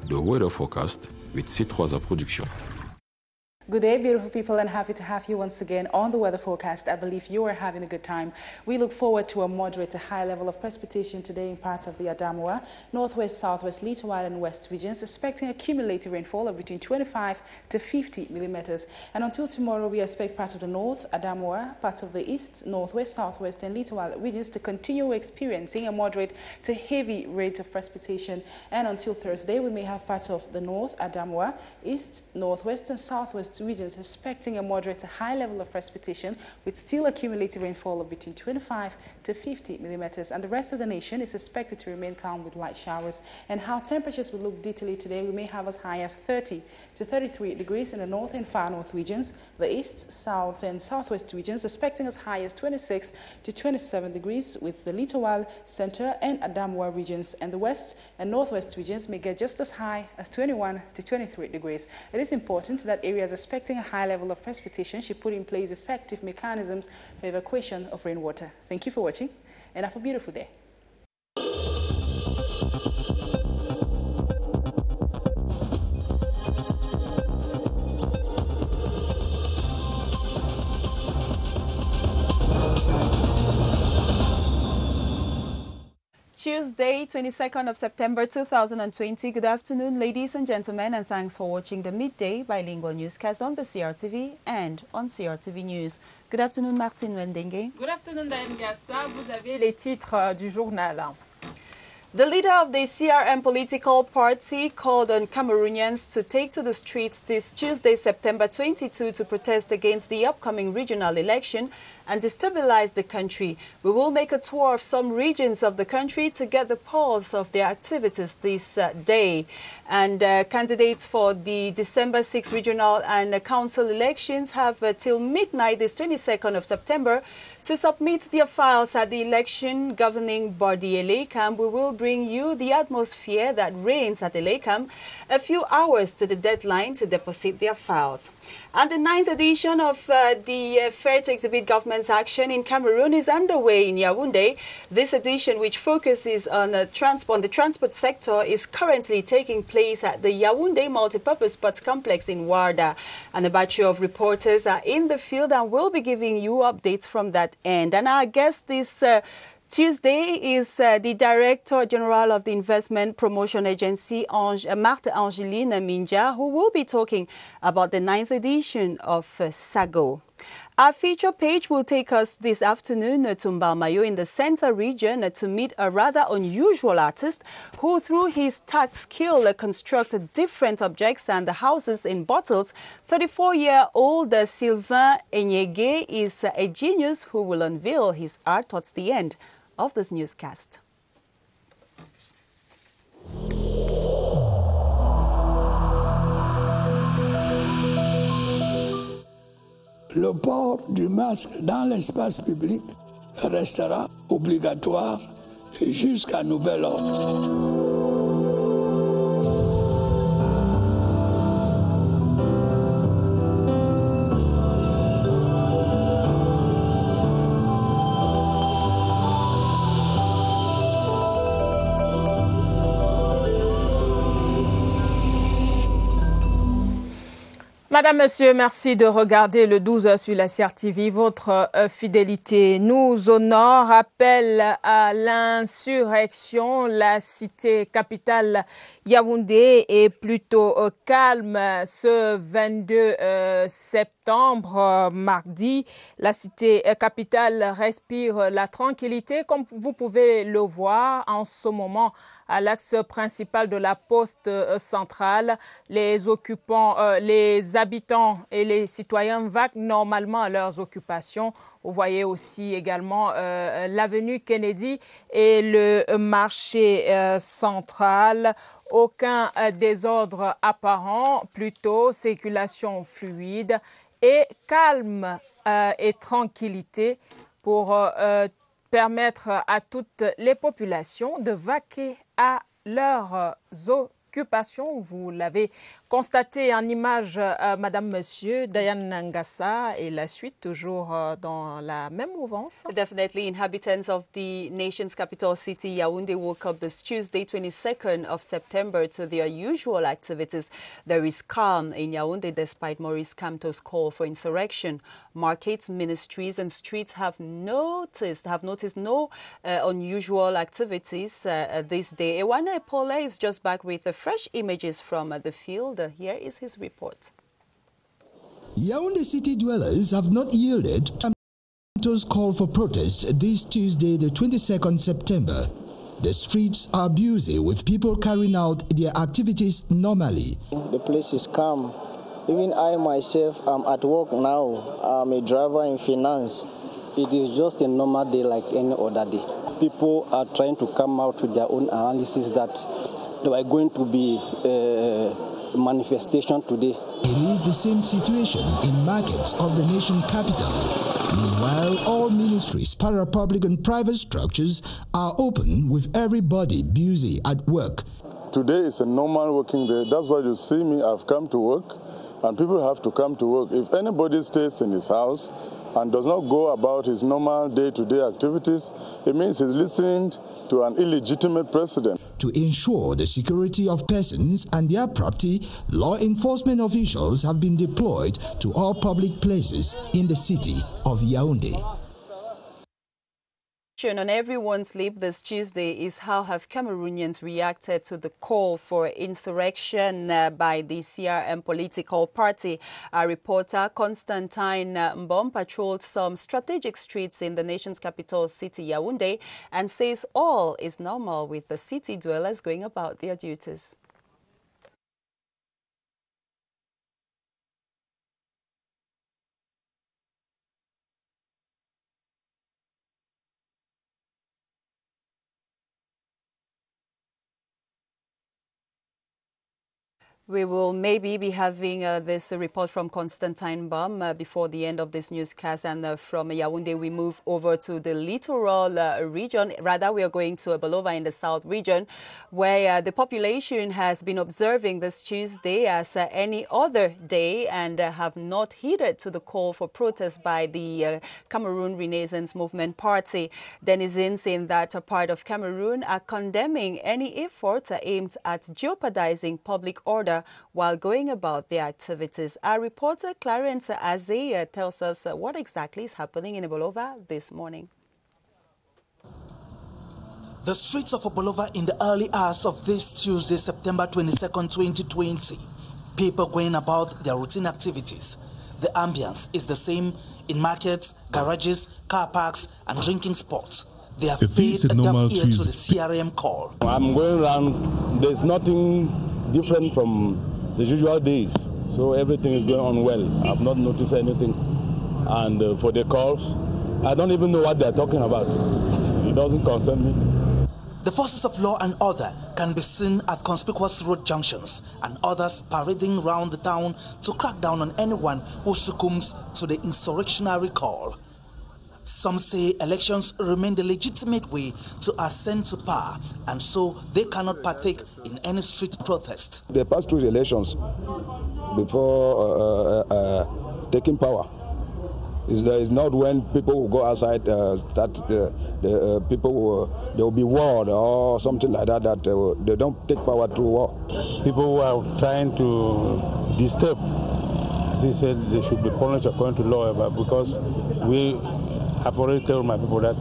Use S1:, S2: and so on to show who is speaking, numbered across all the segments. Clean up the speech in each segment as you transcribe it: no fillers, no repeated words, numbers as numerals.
S1: the weather forecast with C3 Production.
S2: Good day, beautiful people, and happy to have you once again on the weather forecast. I believe you are having a good time. We look forward to a moderate to high level of precipitation today in parts of the Adamawa, northwest, southwest, Little Island, and west regions, expecting a cumulative rainfall of between 25 to 50 millimeters. And until tomorrow, we expect parts of the north, Adamawa, parts of the east, northwest, southwest, and Little Island regions to continue experiencing a moderate to heavy rate of precipitation. And until Thursday, we may have parts of the north, Adamawa, east, northwest, and southwest regions expecting a moderate to high level of precipitation with still a cumulative rainfall of between 25 to 50 millimeters. And the rest of the nation is expected to remain calm with light showers. And how temperatures will look detailed today, we may have as high as 30 to 33 degrees in the north and far north regions, the east, south, and southwest regions expecting as high as 26 to 27 degrees, with the Little Island, center, and Adamawa regions, and the west and northwest regions may get just as high as 21 to 23 degrees. It is important that areas expecting a high level of precipitation should put in place effective mechanisms for evacuation of rainwater. Thank you for watching, and have a beautiful day.
S3: Tuesday, 22nd of September 2020. Good afternoon, ladies and gentlemen, and thanks for watching the Midday bilingual newscast on the CRTV and on CRTV News. Good afternoon, Martine Wendengue.
S4: Good afternoon, Diane Gassa. Vous avez les titres du journal.
S3: The leader of the CRM political party called on Cameroonians to take to the streets this Tuesday, September 22, to protest against the upcoming regional election and destabilize the country. We will make a tour of some regions of the country to get the pulse of their activities this day. And candidates for the December 6 regional and council elections have till midnight this 22nd of September to submit their files at the election governing body Elekam. We will bring you the atmosphere that reigns at Elekam a few hours to the deadline to deposit their files. And the 9th edition of the Fair to Exhibit Government's Action in Cameroon is underway in Yaoundé. This edition, which focuses on the transport sector, is currently taking place at the Yaoundé Multipurpose Sports Complex in Warda. And a battery of reporters are in the field and will be giving you updates from that end. And our guest this Tuesday is the Director General of the Investment Promotion Agency, Marthe Angeline Minja, who will be talking about the 9th edition of SAGO. Our feature page will take us this afternoon to Mbalmayo in the Centre region to meet a rather unusual artist who, through his tact skill, constructed different objects and houses in bottles. 34-year-old Sylvain Enyege is a genius who will unveil his art towards the end of this newscast.
S5: Le port du masque dans l'espace public restera obligatoire jusqu'à nouvel ordre.
S4: Madame, Monsieur, merci de regarder le 12 sur la CRTV. Votre fidélité nous honore. Appel à l'insurrection. La cité capitale Yaoundé est plutôt calme ce 22 septembre, mardi. La cité capitale respire la tranquillité, comme vous pouvez le voir en ce moment à l'axe principal de la poste centrale. Les occupants, les habitants et les citoyens vaquent normalement à leurs occupations. Vous voyez aussi également l'avenue Kennedy et le marché central. Aucun désordre apparent, plutôt circulation fluide et calme et tranquillité pour permettre à toutes les populations de vaquer à leurs occupations. préoccupation. Vous l'avez constaté en image, Madame, Monsieur, Diane Ngassa, et la suite toujours dans la même mouvance.
S3: Definitely, inhabitants of the nation's capital city, Yaoundé, woke up this Tuesday, 22nd of September, to their usual activities. There is calm in Yaoundé despite Maurice Kamto's call for insurrection. Markets, ministries and streets have noticed no unusual activities this day. Ewana Epole is just back with fresh images from the field. Here is his report.
S6: Yaoundé city dwellers have not yielded to Kamto's call for protest this Tuesday, the 22nd September. The streets are busy with people carrying out their activities normally.
S7: The place is calm. Even I myself am at work now. I'm a driver in finance. It is just a normal day like any other day. People are trying to come out with their own analysis that there are going to be a manifestation today.
S6: It is the same situation in markets of the nation capital. Meanwhile, all ministries, para-public and private structures are open with everybody busy at work.
S8: Today is a normal working day. That's why you see me. I've come to work, and people have to come to work. If anybody stays in his house and does not go about his normal day-to-day activities, it means he's listening to an illegitimate president.
S6: To ensure the security of persons and their property, law enforcement officials have been deployed to all public places in the city of Yaoundé.
S3: On everyone's lip this Tuesday is how have Cameroonians reacted to the call for insurrection by the CRM political party. Our reporter Constantine Mbom patrolled some strategic streets in the nation's capital city, Yaoundé, and says all is normal with the city dwellers going about their duties. We will maybe be having this report from Constantine Baum before the end of this newscast. And from Yaoundé, we move over to the littoral region. Rather, we are going to Bolova in the south region, where the population has been observing this Tuesday as any other day and have not heeded to the call for protest by the Cameroon Renaissance Movement Party. Denizens in that part of Cameroon are condemning any effort aimed at jeopardizing public order while going about their activities. Our reporter Clarence Aze tells us what exactly is happening in Bolova this morning.
S9: The streets of Bolova in the early hours of this Tuesday, September 22nd, 2020. People going about their routine activities. The ambience is the same in markets, garages, car parks and drinking spots. They have paid a deaf ear to the CRM call.
S8: I'm going around. There's nothing different from the usual days. So everything is going on well. I've not noticed anything. And for the calls, I don't even know what they're talking about. It doesn't concern me.
S9: The forces of law and order can be seen at conspicuous road junctions and others parading around the town to crack down on anyone who succumbs to the insurrectionary call. Some say elections remain the legitimate way to ascend to power, and so they cannot partake in any street protest.
S8: They passed through the elections before taking power. It's not when people will go outside that the people will be warned or something like that, that they don't take power through war.
S10: People who are trying to disturb, as he said, they should be punished according to law, but because I've already told my people that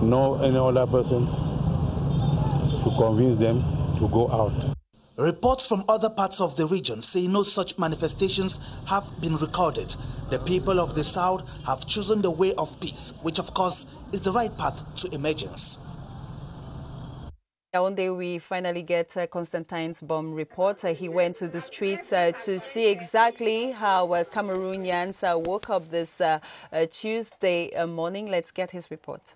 S10: no any other person to convince them to go out.
S9: Reports from other parts of the region say no such manifestations have been recorded. The people of the south have chosen the way of peace, which of course is the right path to emergence.
S3: One day we finally get Constantine's bomb report. He went to the streets to see exactly how Cameroonians woke up this Tuesday morning. Let's get his report.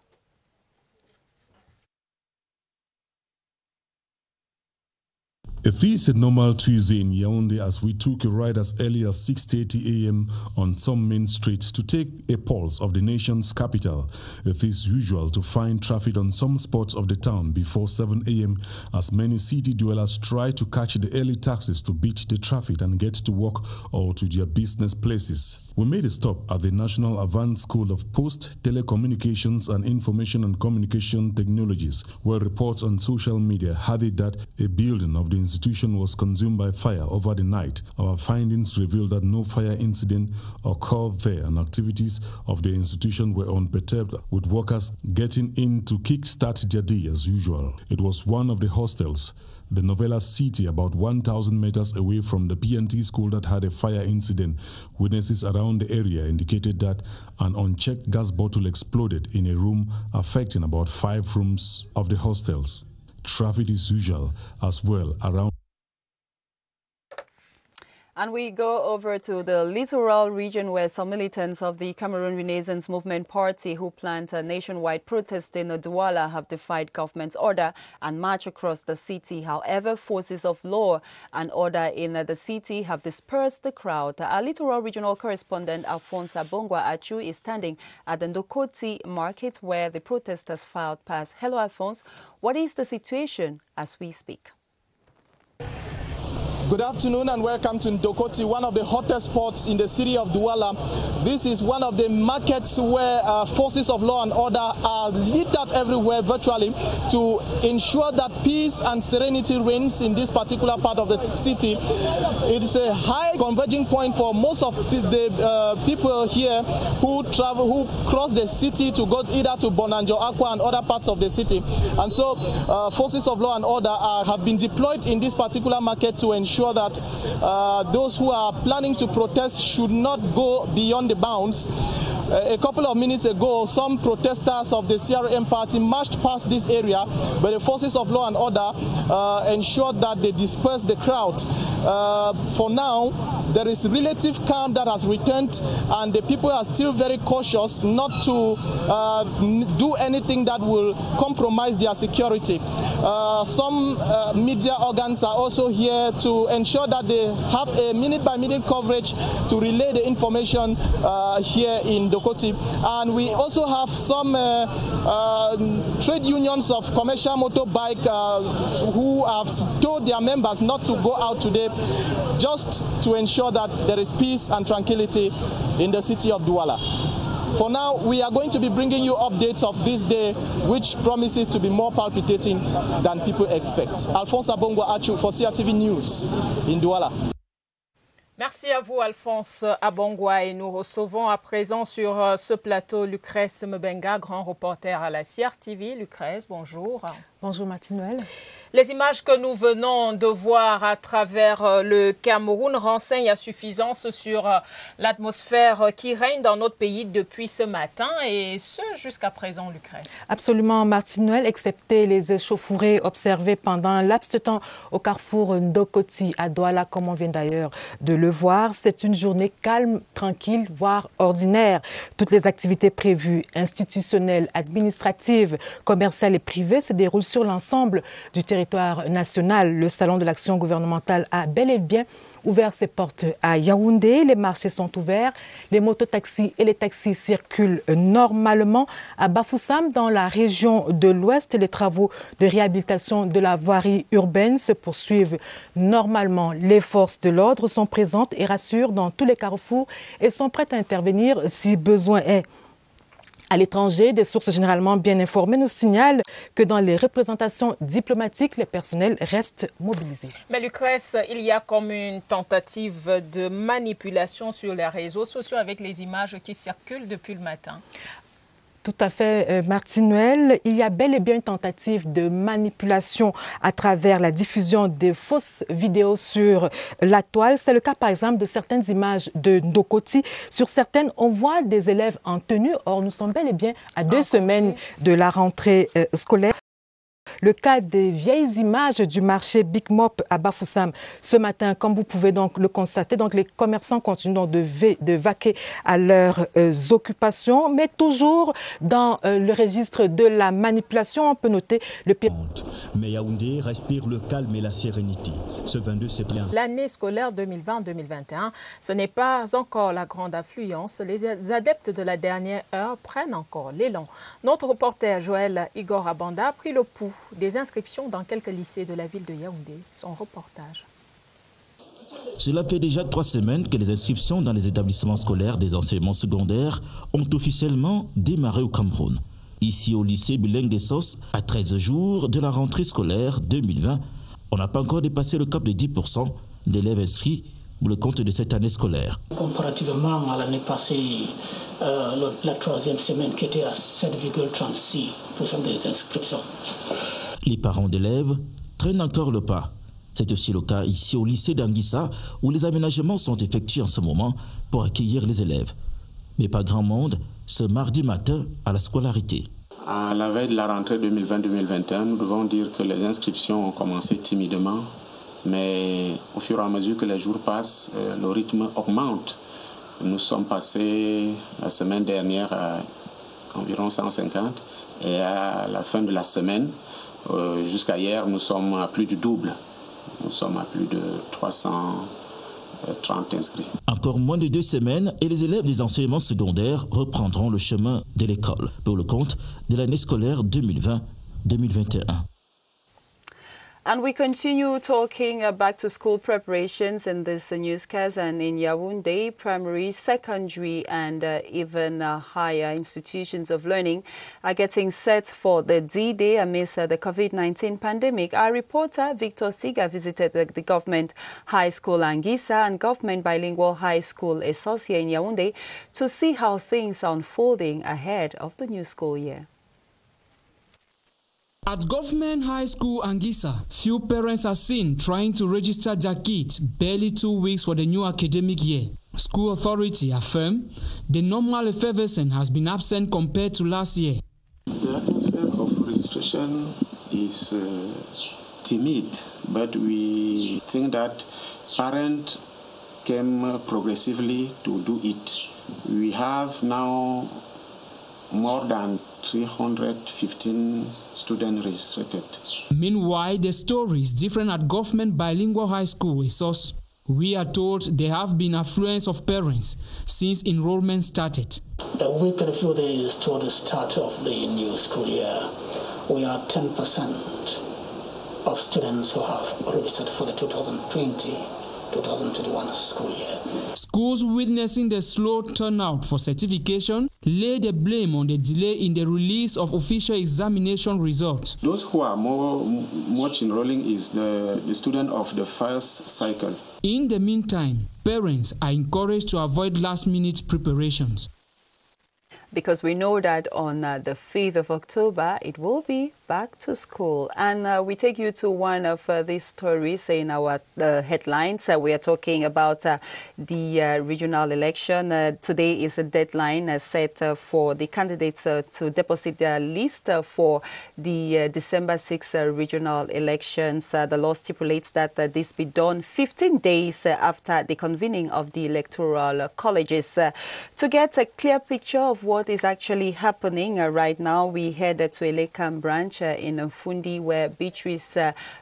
S11: It is a normal Tuesday in Yaoundé as we took a ride as early as 6:30 a.m. on some main streets to take a pulse of the nation's capital. It is usual to find traffic on some spots of the town before 7 a.m. as many city dwellers try to catch the early taxis to beat the traffic and get to work or to their business places. We made a stop at the National Advanced School of Post, Telecommunications and Information and Communication Technologies, where reports on social media had it that a building of the institution was consumed by fire over the night. Our findings revealed that no fire incident occurred there and activities of the institution were unperturbed, with workers getting in to kickstart their day as usual. It was one of the hostels, the Novella City, about 1,000 meters away from the PNT school, that had a fire incident. Witnesses around the area indicated that an unchecked gas bottle exploded in a room, affecting about 5 rooms of the hostels. Traffic is usual as well around.
S3: And we go over to the littoral region where some militants of the Cameroon Renaissance Movement Party who planned a nationwide protest in Douala have defied government's order and marched across the city. However, forces of law and order in the city have dispersed the crowd. Our littoral regional correspondent Alphonse Abongwa-Achu is standing at the NDÅG-KOTI market where the protesters filed past. Hello, Alphonse. What is the situation as we speak?
S12: Good afternoon and welcome to NDÅG-KOTI, one of the hottest spots in the city of Douala. This is one of the markets where forces of law and order are lit up everywhere virtually to ensure that peace and serenity reigns in this particular part of the city. It is a high converging point for most of the people here who cross the city to go either to Bonanjo, Aqua and other parts of the city. And so forces of law and order have been deployed in this particular market to ensure that those who are planning to protest should not go beyond the bounds. A couple of minutes ago, some protesters of the CRM party marched past this area, but the forces of law and order ensured that they dispersed the crowd. For now, there is relative calm that has returned, and the people are still very cautious not to do anything that will compromise their security. Some media organs are also here to ensure that they have a minute-by-minute coverage to relay the information here in NDÅG-KOTI. And we also have some trade unions of commercial motorbike who have told their members not to go out today, just to ensure that there is peace and tranquility in the city of Douala. For now, we are going to be bringing you updates of this day, which promises to be more palpitating than people expect. Alphonse Abongwa-Achu for CRTV News in Douala.
S4: Merci à vous, Alphonse Abongwa. Et nous recevons à présent sur ce plateau Lucrèce Mbenga, grand reporter à la CRTV. Lucrèce, bonjour.
S13: Bonjour Martine-Noël.
S4: Les images que nous venons de voir à travers le Cameroun renseignent à suffisance sur l'atmosphère qui règne dans notre pays depuis ce matin et ce jusqu'à présent, Lucrèce.
S13: Absolument Martine-Noël, excepté les échauffourées observées pendant un laps de temps au carrefour NDÅG-KOTI à Douala, comme on vient d'ailleurs de le voir. C'est une journée calme, tranquille, voire ordinaire. Toutes les activités prévues, institutionnelles, administratives, commerciales et privées se déroulent sur l'ensemble du territoire national. Le salon de l'action gouvernementale a bel et bien ouvert ses portes à Yaoundé. Les marchés sont ouverts. Les mototaxis et les taxis circulent normalement. À Bafoussam, dans la région de l'Ouest, les travaux de réhabilitation de la voirie urbaine se poursuivent normalement. Les forces de l'ordre sont présentes et rassurent dans tous les carrefours et sont prêtes à intervenir si besoin est. À l'étranger, des sources généralement bien informées nous signalent que dans les représentations diplomatiques, les personnels restent mobilisés.
S4: Mais Lucrèce, il y a comme une tentative de manipulation sur les réseaux sociaux avec les images qui circulent depuis le matin.
S13: Tout à fait, Martine-Noël. Il y a bel et bien une tentative de manipulation à travers la diffusion des fausses vidéos sur la toile. C'est le cas, par exemple, de certaines images de NDÅG-KOTI. Sur certaines, on voit des élèves en tenue. Or, nous sommes bel et bien à 2 semaines de la rentrée scolaire. le cas des vieilles images du marché Big Mop à Bafoussam. Ce matin, comme vous pouvez donc le constater, donc les commerçants continuent donc de vaquer à leurs occupations, mais toujours dans le registre de la manipulation. On peut noter le pire.
S6: Mais Yaoundé respire le calme et la sérénité. Ce 22 septembre.
S4: L'année scolaire 2020-2021, ce n'est pas encore la grande affluence. Les adeptes de la dernière heure prennent encore l'élan. Notre reporter Joël Igor Abanda a pris le pouls des inscriptions dans quelques lycées de la ville de Yaoundé. Son reportage.
S14: Cela fait déjà 3 semaines que les inscriptions dans les établissements scolaires des enseignements secondaires ont officiellement démarré au Cameroun. Ici au lycée bilingue des SOS, à 13 jours de la rentrée scolaire 2020, on n'a pas encore dépassé le cap de 10% d'élèves inscrits pour le compte de cette année scolaire.
S15: Comparativement à l'année passée, la 3e semaine qui était à 7,36% des inscriptions.
S14: Les parents d'élèves traînent encore le pas. C'est aussi le cas ici au lycée d'Anguissa où les aménagements sont effectués en ce moment pour accueillir les élèves. Mais pas grand monde ce mardi matin à la scolarité.
S16: À la veille de la rentrée 2020-2021, nous devons dire que les inscriptions ont commencé timidement, mais au fur et à mesure que les jours passent, le rythme augmente. Nous sommes passés la semaine dernière à environ 150 et à la fin de la semaine, jusqu'à hier, nous sommes à plus du double. Nous sommes à plus de 330 inscrits.
S14: Encore moins de 2 semaines et les élèves des enseignements secondaires reprendront le chemin de l'école pour le compte de l'année scolaire 2020-2021.
S3: And we continue talking back to school preparations in this newscast, and in Yaoundé, primary, secondary and even higher institutions of learning are getting set for the D-Day amidst the COVID-19 pandemic. Our reporter Victor Siga visited the government high school Anguissa and government bilingual high school Esosia in Yaoundé to see how things are unfolding ahead of the new school year.
S17: At Government High School Anguissa, few parents are seen trying to register their kids barely 2 weeks for the new academic year. School authority affirm the normal effervescence has been absent compared to last year.
S16: The atmosphere of registration is timid, but we think that parents came progressively to do it. We have now more than 315 students registered.
S17: Meanwhile, the story is different at Government Bilingual High School, ESOS. We are told there have been affluence of parents since enrollment started.
S15: A week and a few days toward the start of the new school year, we are 10% of students who have registered for the 2020-2021 school year.
S17: Schools witnessing the slow turnout for certification lay the blame on the delay in the release of official examination results.
S16: Those who are much enrolling is the student of the first cycle.
S17: In the meantime, parents are encouraged to avoid last-minute preparations.
S3: Because we know that on the 5th of October, it will be back to school. And we take you to one of these stories in our headlines. We are talking about the regional election. Today is a deadline set for the candidates to deposit their list for the December 6 regional elections. The law stipulates that this be done 15 days after the convening of the electoral colleges. To get a clear picture of what is actually happening right now, we head to Elekam branch in Fundi, where Beatrice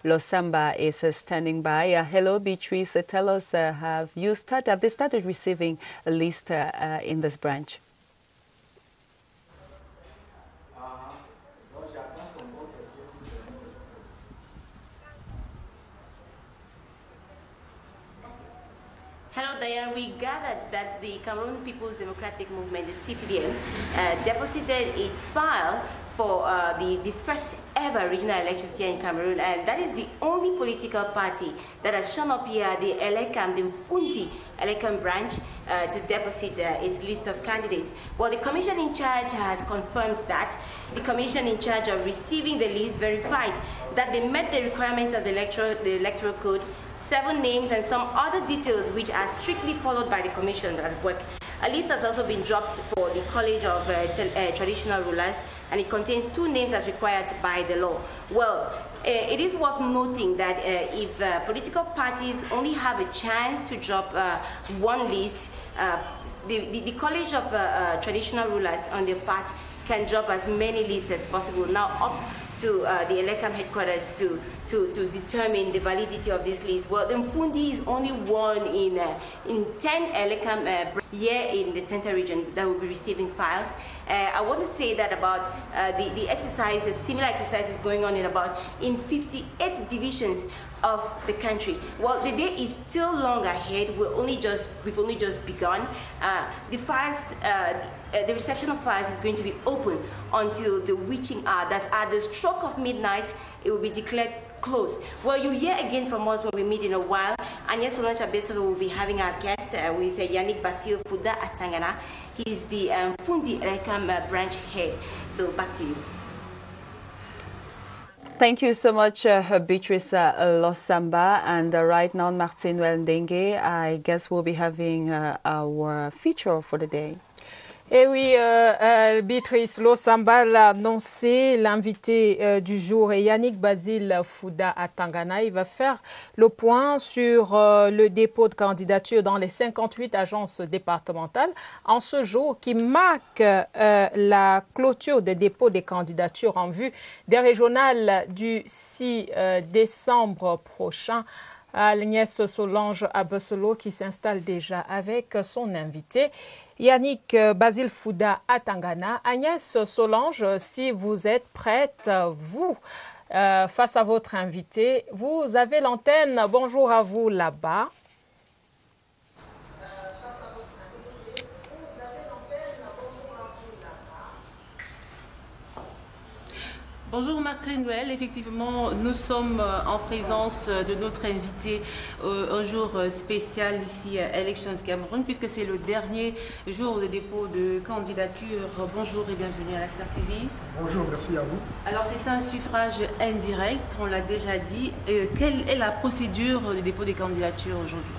S3: Losamba is standing by. Hello, Beatrice. Tell us, have they started receiving a list in this branch?
S18: Hello, Diane. We gathered that the Cameroon People's Democratic Movement, the CPDM, deposited its file for the first ever regional elections here in Cameroon, and that is the only political party that has shown up here, the Elekam, the Fundi Elekam branch, to deposit its list of candidates. Well, the commission in charge has confirmed that. The commission in charge of receiving the list verified that they met the requirements of the electoral code, 7 names and some other details which are strictly followed by the commission at work. A list has also been dropped for the College of Traditional Rulers and it contains 2 names as required by the law. Well, it is worth noting that if political parties only have a chance to drop one list, the College of Traditional Rulers on their part can drop as many lists as possible. Now up to the ELECAM headquarters to determine the validity of this list. Well, the Mfundi is only one in 10 ELECAM here in the Central region that will be receiving files. I want to say that about the exercise, a similar exercise is going on in 58 divisions of the country. Well, the day is still long ahead. We've only just begun. The files, the reception of files is going to be open until the witching hour. That's at the stroke of midnight. It will be declared closed. Well, you hear again from us when we meet in a while. And yes, Solange Abesolo will be having our guest with Yannick Basil Fuda at Tangana. He's the Fundi ELECAM branch head. So back to you.
S3: Thank you so much, Beatrice Losamba. And right now, Martin Ndenge, I guess we'll be having our feature for the day.
S4: Et oui, Beatrice Losamba l'a annoncé, l'invité du jour est Yannick Basil Fuda à Tangana. Il va faire le point sur le dépôt de candidature dans les 58 agences départementales en ce jour qui marque la clôture des dépôts des candidatures en vue des régionales du 6 décembre prochain. Agnès Solange Abesolo qui s'installe déjà avec son invité Yannick Basil Fuda à Tangana. Agnès Solange, si vous êtes prête, vous, face à votre invité, vous avez l'antenne. Bonjour à vous là-bas.
S19: Bonjour Martine Noël, effectivement nous sommes en présence de notre invité un jour spécial ici à Elections Cameroun puisque c'est le dernier jour de dépôt de candidature. Bonjour et bienvenue à la CRTV.
S20: Bonjour, merci à vous.
S19: Alors c'est un suffrage indirect, on l'a déjà dit. Quelle est la procédure de dépôt des candidatures aujourd'hui?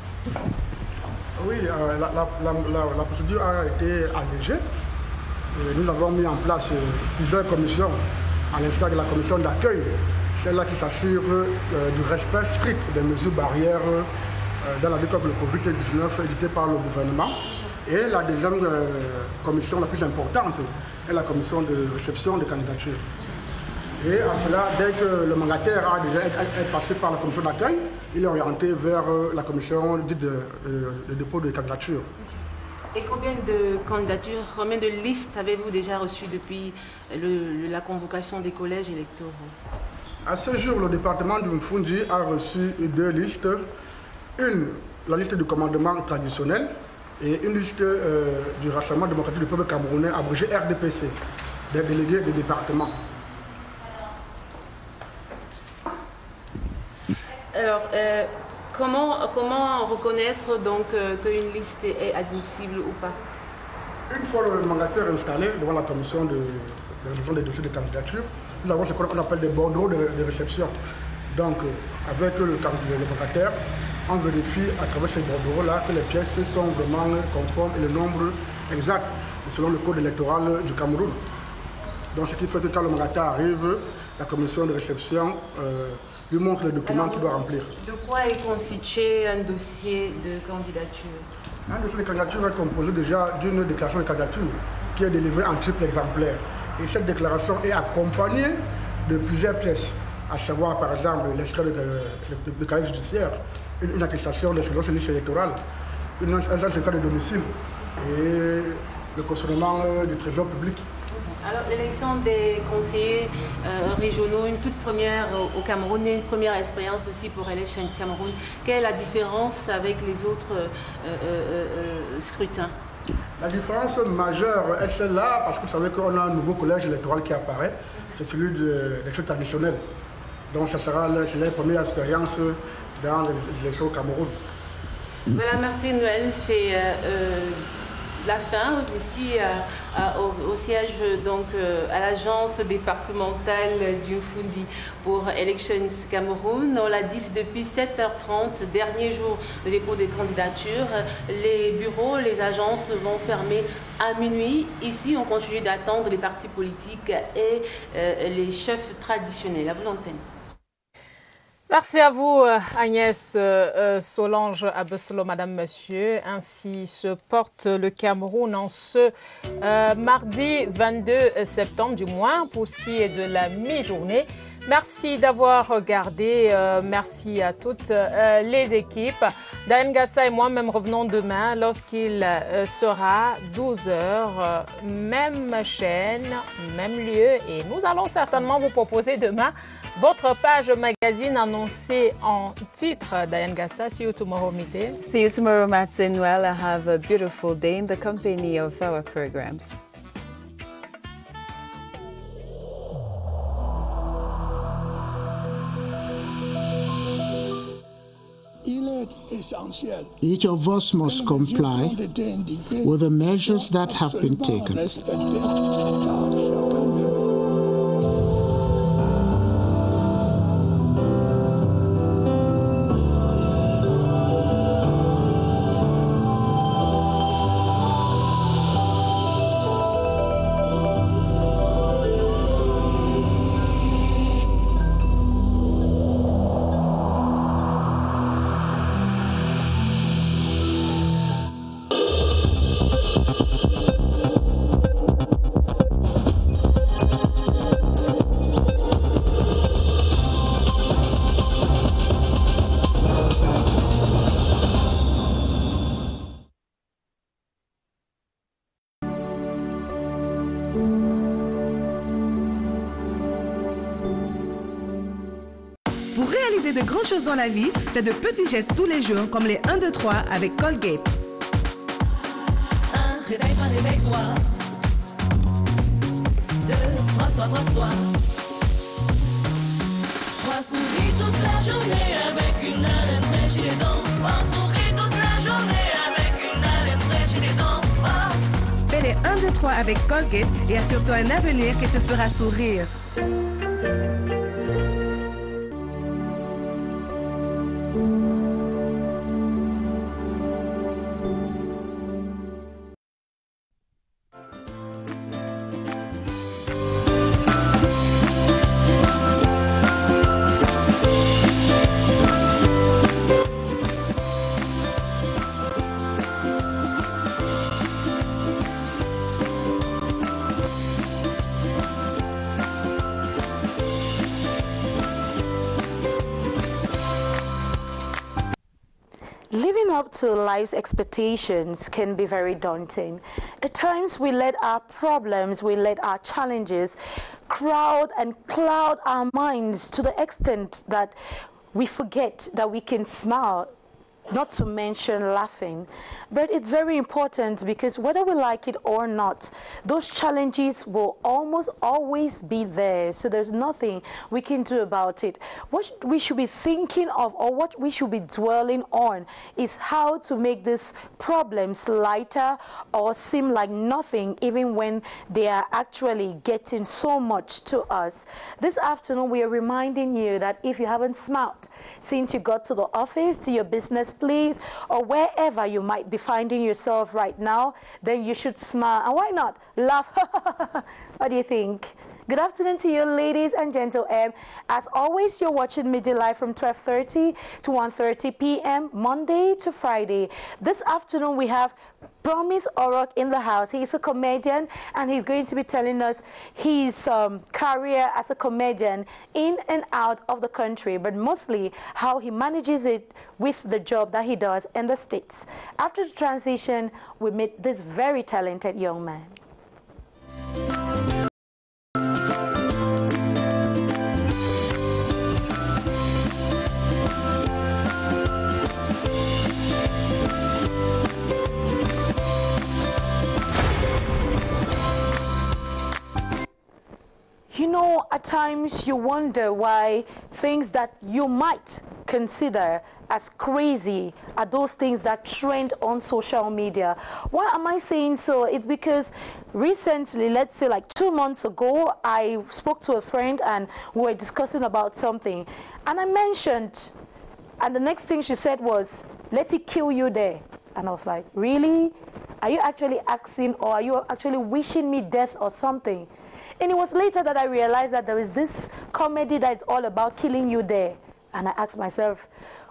S20: Oui, la procédure a été allégée. Nous avons mis en place plusieurs commissions, à l'instar de la commission d'accueil, celle-là qui s'assure du respect strict des mesures barrières dans la lutte contre le Covid-19 éditée par le gouvernement. Et la deuxième commission la plus importante est la commission de réception des candidatures. Et à cela, dès que le mandataire a déjà été passé par la commission d'accueil, il est orienté vers la commission de dépôt de candidatures.
S19: Et combien de candidatures, combien de listes avez-vous déjà reçues depuis la convocation des collèges électoraux?
S20: À ce jour, le département du Mfundi a reçu 2 listes. Une, la liste du commandement traditionnel, et une liste du Rassemblement démocratique du peuple camerounais, abrégé RDPC, des délégués des départements.
S19: Alors, comment reconnaître donc qu'une liste est admissible ou pas?
S20: Une fois le mandataire installé devant la commission de réception des dossiers de candidature, nous avons ce qu'on appelle des bordereaux de réception. Donc, avec le mandataire, on vérifie à travers ces bordereaux-là que les pièces sont vraiment conformes et le nombre exact selon le code électoral du Cameroun. Donc, ce qui fait que quand le mandataire arrive, la commission de réception lui montre les documents qu'il doit remplir.
S19: De quoi est constitué un dossier de candidature?
S20: Un dossier de candidature est composé déjà d'une déclaration de candidature qui est délivrée en triple exemplaire. Et cette déclaration est accompagnée de plusieurs pièces, à savoir par exemple l'extrait de casier judiciaire, une attestation d'inscription sur liste électorale, un certificat de domicile et le cautionnement du trésor public.
S19: Alors, l'élection des conseillers régionaux, une toute première au Cameroun, une première expérience aussi pour Elections Cameroun. Quelle est la différence avec les autres scrutins?
S20: La différence majeure est celle-là, parce que vous savez qu'on a un nouveau collège électoral qui apparaît, c'est celui de l'élection traditionnelle. Donc, ça sera la première expérience dans les élections au Cameroun.
S19: Voilà, Martine Noël, c'est la fin ici au siège, donc à l'agence départementale du Fundi pour Elections Cameroun. On l'a dit, c'est depuis 7h30, dernier jour de dépôt des candidatures. Les bureaux, les agences vont fermer à minuit. Ici, on continue d'attendre les partis politiques et les chefs traditionnels. À vous l'antenne.
S4: Merci à vous, Agnès Solange Abesselo, Madame, Monsieur. Ainsi se porte le Cameroun en ce mardi 22 septembre, du moins pour ce qui est de la mi-journée. Merci d'avoir regardé. Merci à toutes les équipes. Dayan Gassa et moi-même revenons demain lorsqu'il sera 12h, même chaîne, même lieu. Et nous allons certainement vous proposer demain votre page magazine annoncée en titre. Dayan Gassa, see you tomorrow, Midday.
S3: See you tomorrow, Martin. Well, have a beautiful day in the company of our programs.
S15: Each of us must comply with the measures that have been taken.
S21: Pour réaliser de grandes choses dans la vie, faites de petits gestes tous les jours, comme les 1, 2, 3 avec Colgate.
S22: 1, réveille-toi, réveille-toi. 2, brosse-toi, brosse-toi. 3, souris toute la journée avec une haleine fraîche et les dents. 4, souris toute la journée avec une haleine fraîche et les dents.
S21: Fais les 1, 2, 3 avec Colgate et assure-toi un avenir qui te fera sourire.
S23: Living up to life's expectations can be very daunting. At times we let our problems, we let our challenges crowd and cloud our minds to the extent that we forget that we can smile, not to mention laughing. But it's very important because whether we like it or not, those challenges will almost always be there. So there's nothing we can do about it. What we should be thinking of, or what we should be dwelling on, is how to make these problems lighter or seem like nothing, even when they are actually getting so much to us. This afternoon, we are reminding you that if you haven't smiled since you got to the office, to your business, please, or wherever you might be finding yourself right now, then you should smile. And why not laugh? What do you think? Good afternoon to you, ladies and gentlemen. As always, you're watching Midday Live from 12:30 to 1:30 p.m. Monday to Friday. This afternoon, we have Promise Orok in the house. He's a comedian, and he's going to be telling us his career as a comedian in and out of the country, but mostly how he manages it with the job that he does in the States. After the transition, we meet this very talented young man. You know, I at times you wonder why things that you might consider as crazy are those things that trend on social media. Why am I saying so? It's because recently, let's say like 2 months ago, I spoke to a friend and we were discussing about something. And I mentioned, and the next thing she said was, let it kill you there. And I was like, really? Are you actually asking, or are you actually wishing me death or something? And it was later that I realized that there is this comedy that's all about killing you there. And I asked myself,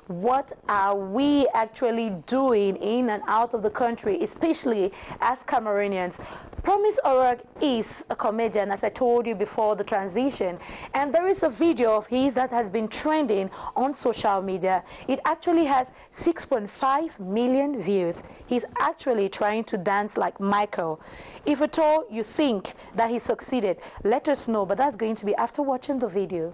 S23: what are we actually doing in and out of the country, especially as Cameroonians? Promise Orog is a comedian, as I told you before the transition, and there is a video of his that has been trending on social media. It actually has 6.5 million views. He's actually trying to dance like Michael. If at all you think that he succeeded, let us know, but that's going to be after watching the video.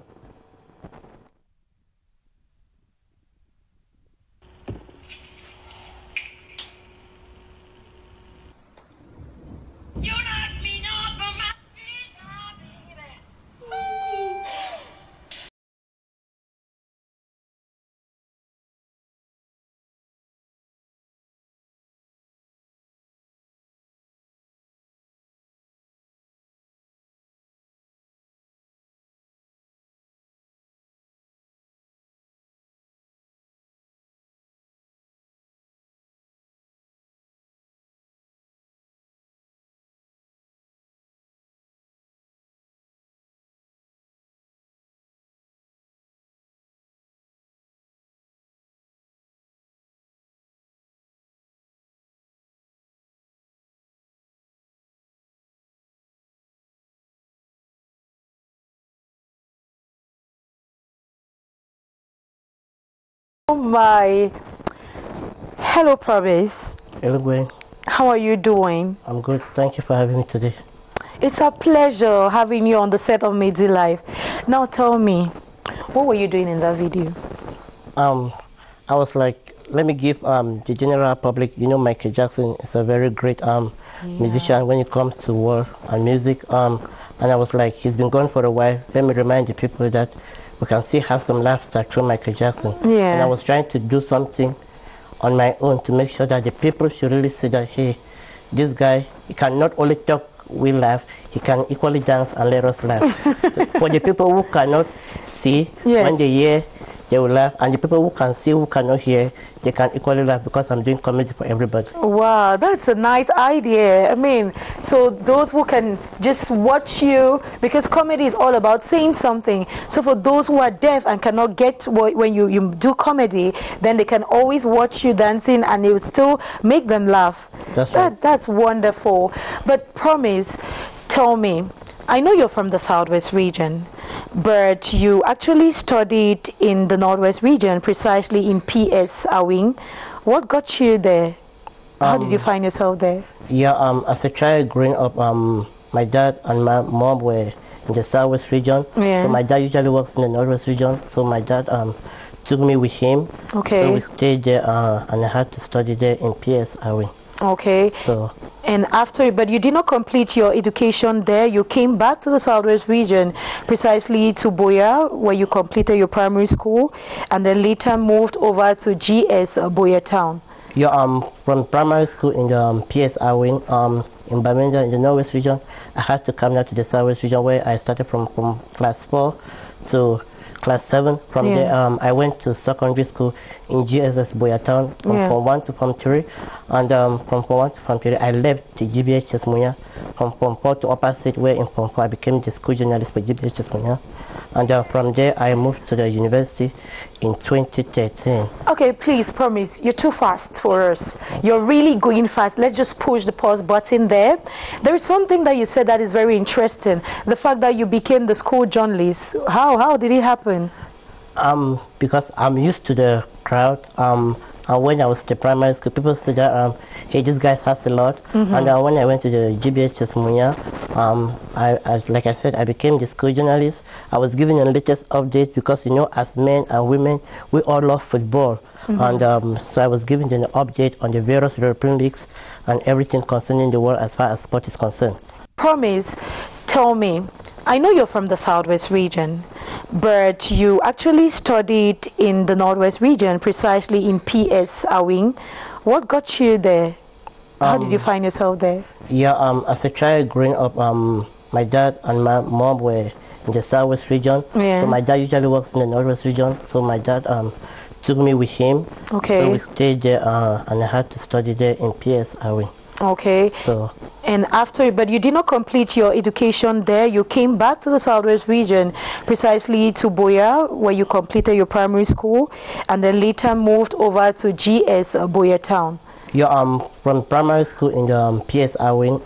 S23: Oh my. Hello, Promise.
S1: Hello, Gwen.
S23: How are you doing?
S1: I'm good. Thank you for having me today.
S23: It's a pleasure having you on the set of MIDDAY Live. Now tell me, what were you doing in that video?
S1: I was like, let me give the general public, you know, Michael Jackson is a very great musician when it comes to world and music. And I was like, he's been gone for a while. Let me remind the people that we can still have some laughter through Michael Jackson.
S23: Yeah.
S1: And I was trying to do something on my own to make sure that the people should really see that, hey, this guy, he can not only talk, we laugh, he can equally dance and let us laugh. For the people who cannot see, when they hear, they will laugh. And the people who can see, who cannot hear, they can equally laugh because I'm doing comedy for everybody.
S23: Wow, that's a nice idea. I mean, so those who can just watch you, because comedy is all about saying something. So for those who are deaf and cannot get when you do comedy, then they can always watch you dancing and it will still make them laugh.
S1: That's right.
S23: That's wonderful. But Promise, tell me, I know you're from the Southwest region, but you actually studied in the Northwest region, precisely in PS Awing. What got you there? How did you find yourself there?
S1: Yeah, as a child growing up, my dad and my mom were in the Southwest region.
S23: Yeah.
S1: So my dad usually works in the Northwest region. So my dad took me with him.
S23: Okay.
S1: So we stayed there and I had to study there in PS Awing.
S23: Okay.
S1: So,
S23: and after, but you did not complete your education there. You came back to the Southwest region, precisely to Boya, where you completed your primary school, and then later moved over to GS Boya Town.
S1: Yeah, from primary school in the PS Awing, in Bamenda, in the Northwest region, I had to come down to the Southwest region where I started from class 4 to class 7. From there, I went to secondary school in GSS Boya Town from Form 1 to Form 3. And from Form 1 to Form 3, I left the GBH Chesmunya. From Form 4 to Upper State, where in Form 4 I became the school journalist for GBH Chesmunya. And from there, I moved to the university in 2013.
S23: Okay, please, Promise, you're too fast for us. You're really going fast. Let's just push the pause button there. There is something that you said that is very interesting. The fact that you became the school journalist. How did it happen?
S1: Because I'm used to the crowd. And when I was at the primary school, people said that, hey, this guy has a lot. And when I went to the GBH Chesmunya, like I said, I became the school journalist. I was given the latest update because, you know, as men and women, we all love football. And so I was given an update on the various European leagues and everything concerning the world as far as sport is concerned.
S23: Promise, tell me, I know you're from the Southwest region, but you actually studied in the Northwest region, precisely in PS Awing. What got you there? How did you find yourself there?
S1: Yeah, as a child growing up, my dad and my mom were in the Southwest region.
S23: Yeah.
S1: So my dad usually works in the Northwest region. So my dad took me with him.
S23: Okay.
S1: So we stayed there, and I had to study there in PS Awing.
S23: Okay.
S1: So.
S23: And after, but you did not complete your education there. You came back to the Southwest region, precisely to Boya, where you completed your primary school, and then later moved over to GS Boya Town.
S1: Yeah, from primary school in the PS Awing,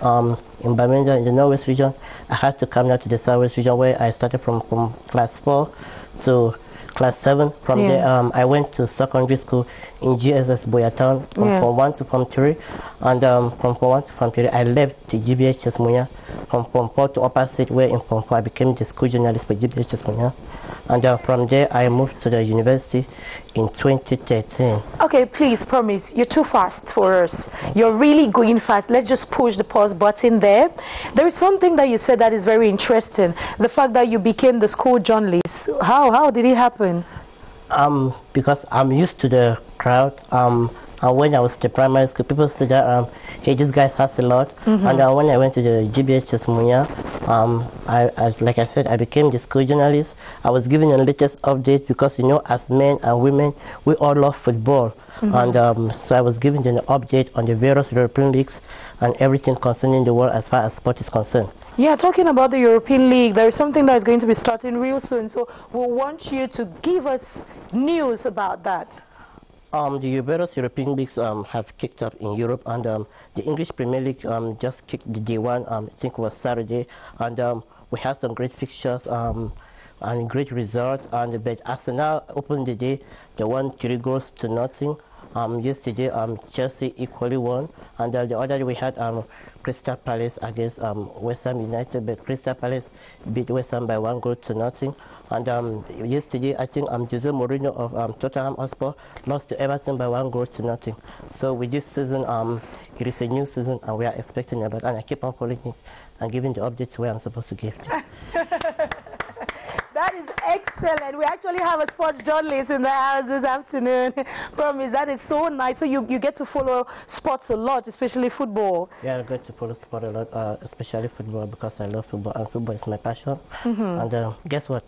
S1: in Bamenda, in the Northwest region, I had to come down to the Southwest region, where I started from class 4 to class 7. From there, I went to secondary school in GSS Boya Town from Form 1 to Form 3. And from Form 1 to Form 3, I left the GBHS Munya. From Form 4 to Upper State, where in Form 4 I became the school journalist for GBHS Munya. And from there, I moved to the university in 2013.
S23: Okay, please, promise, you're too fast for us. You're really going fast. Let's just push the pause button there. There is something that you said that is very interesting. The fact that you became the school journalist. How did it happen?
S1: Because I'm used to the crowd. And when I was at the primary school, people said that, hey, this guy has a lot. And when I went to the GBHS Munya, like I said, I became the school journalist. I was giving the latest update because, you know, as men and women, we all love football. And so I was giving them an update on the various European leagues and everything concerning the world as far as sport is concerned.
S23: Yeah, talking about the European League, there is something that is going to be starting real soon. So we want you to give us news about that.
S1: The various European leagues have kicked up in Europe, and the English Premier League just kicked the day one, I think it was Saturday, and we had some great fixtures and great results. And but Arsenal opened the day, they won 3 goals to nothing. Yesterday, Chelsea equally won, and the other day we had Crystal Palace against West Ham United, but Crystal Palace beat West Ham by 1 goal to nothing. And yesterday, I think Jose Mourinho of Tottenham Hotspur lost to Everton by 1 goal to nothing. So with this season, it is a new season, and we are expecting a lot. And I keep on following it and giving the updates where I'm supposed to give to.
S23: That is excellent. We actually have a sports journalist in the house this afternoon. Promise, that is so nice. So you get to follow sports a lot, especially football.
S1: Yeah, I get to follow sport a lot, especially football, because I love football, and football is my passion. And guess what?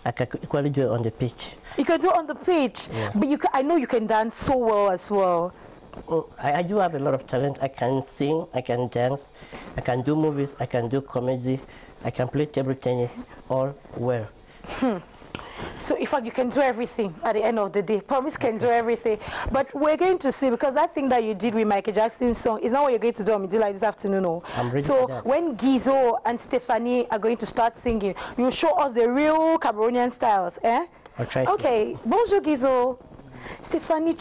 S1: I can equally do it on the pitch.
S23: You can do it on the pitch, but I know you can dance so well as well.
S1: I do have a lot of talent. I can sing, I can dance, I can do movies, I can do comedy, I can play table tennis, all well.
S23: So in fact, you can do everything at the end of the day. Promise can do everything. But we're going to see, because that thing that you did with Michael Jackson's song is not what you're going to do on MIDDAY this afternoon. No.
S1: I'm ready
S23: so
S1: for that.
S23: When Gizo and Stephanie are going to start singing, you'll show us the real Cameroonian styles. Eh?
S1: I'll try.
S23: Okay. Bonjour Gizo. Stephanie.